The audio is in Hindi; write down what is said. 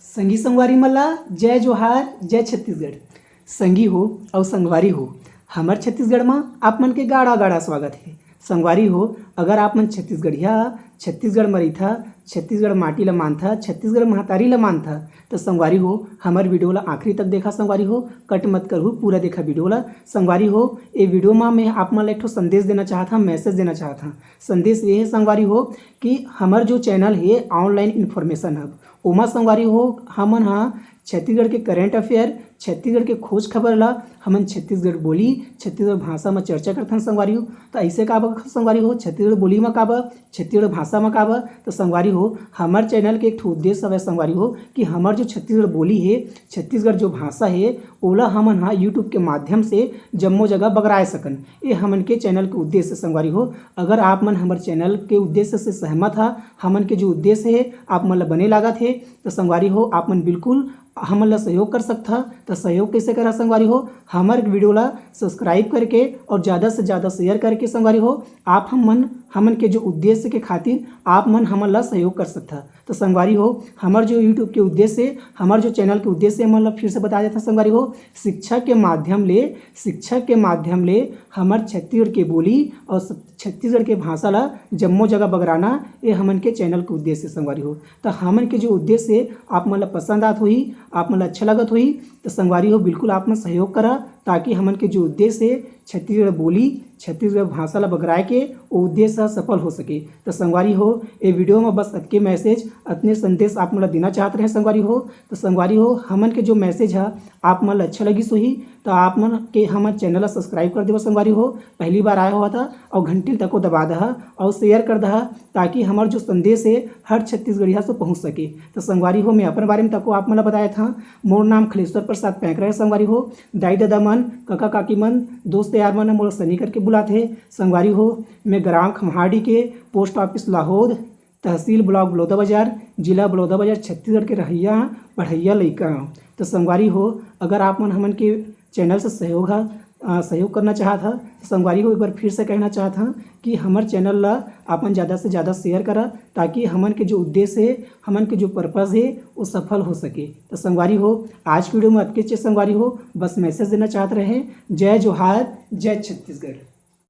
संगी संगवारी मल्ला जय जोहार जय छत्तीसगढ़। संगी हो और संगवारी हो, हमर छत्तीसगढ़ में आप मन के गाड़ा गाड़ा स्वागत है। संगवारी हो, अगर आप मन छत्तीसगढ़िया छत्तीसगढ़ में रहिथा, छत्तीसगढ़ माटी ला मानथा, छत्तीसगढ़ महतारी ला मानथा, तो संगवारी हो हमार वीडियो ला आखिरी तक देखा। संगवारी हो कट मत करहु, पूरा देखा वीडियो ला। संगवारी हो ये वीडियो में मैं आप मन ला एक ठो संदेश देना चाहता, मैसेज देना चाहता। संदेश ये है संगवारी हो कि हमार जो चैनल है ऑनलाइन इन्फॉर्मेशन हब, ओमा संगवारी हो हमन हाँ छत्तीसगढ़ के करेंट अफेयर, छत्तीसगढ़ के खोज खबर ला हमन छत्तीसगढ़ बोली, छत्तीसगढ़ भाषा में चर्चा करथन। संगवारी हो तो ऐसे का बा संगवारी हो, छत्तीसगढ़ बोली में का बा, छत्तीसगढ़ भाषा में का बा। तो संगवारी हो हमार चैनल के एक ठो उद्देश्य हवे संगवारी हो कि हमार जो छत्तीसगढ़ बोली है, छत्तीसगढ़ जो भाषा है, ओला हमन हाँ यूट्यूब के माध्यम से जम्मो जगह बगराए सकन। ये हमन के चैनल के उद्देश्य संगवारी हो। अगर आप मन हमारे चैनल के उद्देश्य से सहमत हा, हमन के जो उद्देश्य है आप मन ला बने लागत है, तो संगवारी हो आप मन बिल्कुल हमन ला सहयोग कर सकता। तो सहयोग कैसे करा संगवारी हो, हमारे वीडियो ला सब्सक्राइब करके और ज़्यादा से ज़्यादा शेयर करके संगवारी हो आप हमन के जो उद्देश्य के खातिर आप मन हमन ला सहयोग कर सकता। तो संगवारी हो हमार जो यूट्यूब के उद्देश्य है, हमार जो चैनल के उद्देश्य है, मतलब फिर से बता देता संगवारी हो, शिक्षा के माध्यम ले हमार छत्तीसगढ़ के बोली और छत्तीसगढ़ के भाषा ला जम्मो जगह बगराना, ये हमन के चैनल के उद्देश्य संगवारी हो। तो हमन के जो उद्देश्य है आप मन ला पसंद आत होही, आप मन ला अच्छा लगत होही, तो संगवारी हो बिल्कुल आप मन सहयोग करा, ताकि हमन के जो उद्देश्य है छत्तीसगढ़ बोली, छत्तीसगढ़ भाषा ला बगराए के वो उद्देश्य सफल हो सके। तो संगवारी हो ये वीडियो में बस अतके मैसेज, अतने संदेश आप मन ला देना चाहत रहे संगवारी हो। तो संगवारी हो हमन के जो मैसेज है आप मन ला अच्छा लगी सोही, तो आप मन के हमारे चैनल ला सब्सक्राइब कर देव संगवारी हो, पहली बार आया हुआ था, और घंटी तक को दबा दहा और शेयर कर दहा, ताकि हमारा जो संदेश है हर छत्तीसगढ़िया से पहुँच सके। तो संगवारी हो मैं अपने बारे में तको आप मन ला बताया था। मोर नाम खलेश्वर प्रसाद पैंकरा है संगवारी हो। दाई दादा मन, काका काकी मन, दोस्त यार मन मोला सनी करके बुलाते हैं संगवारी हो। मैं ग्राम खम्हाड़ी के पोस्ट ऑफिस लाहौर, तहसील ब्लॉक बलौदाबाजार, जिला बलौदाबाजार, छत्तीसगढ़ के रहिया पढ़ैया लइका। तो संगवारी हो अगर आप मन हमन के चैनल से सहयोग करना चाहता, तो संगवारी हो एक बार फिर से कहना चाहता कि हमार चैनल ला आपन ज़्यादा से ज़्यादा शेयर करा, ताकि हमन के जो उद्देश्य है, हमन के जो पर्पज़ है वो सफल हो सके। तो संगवारी हो आज की वीडियो में अतके संगवारी हो बस मैसेज देना चाहते रहे। जय जोहार जय छत्तीसगढ़।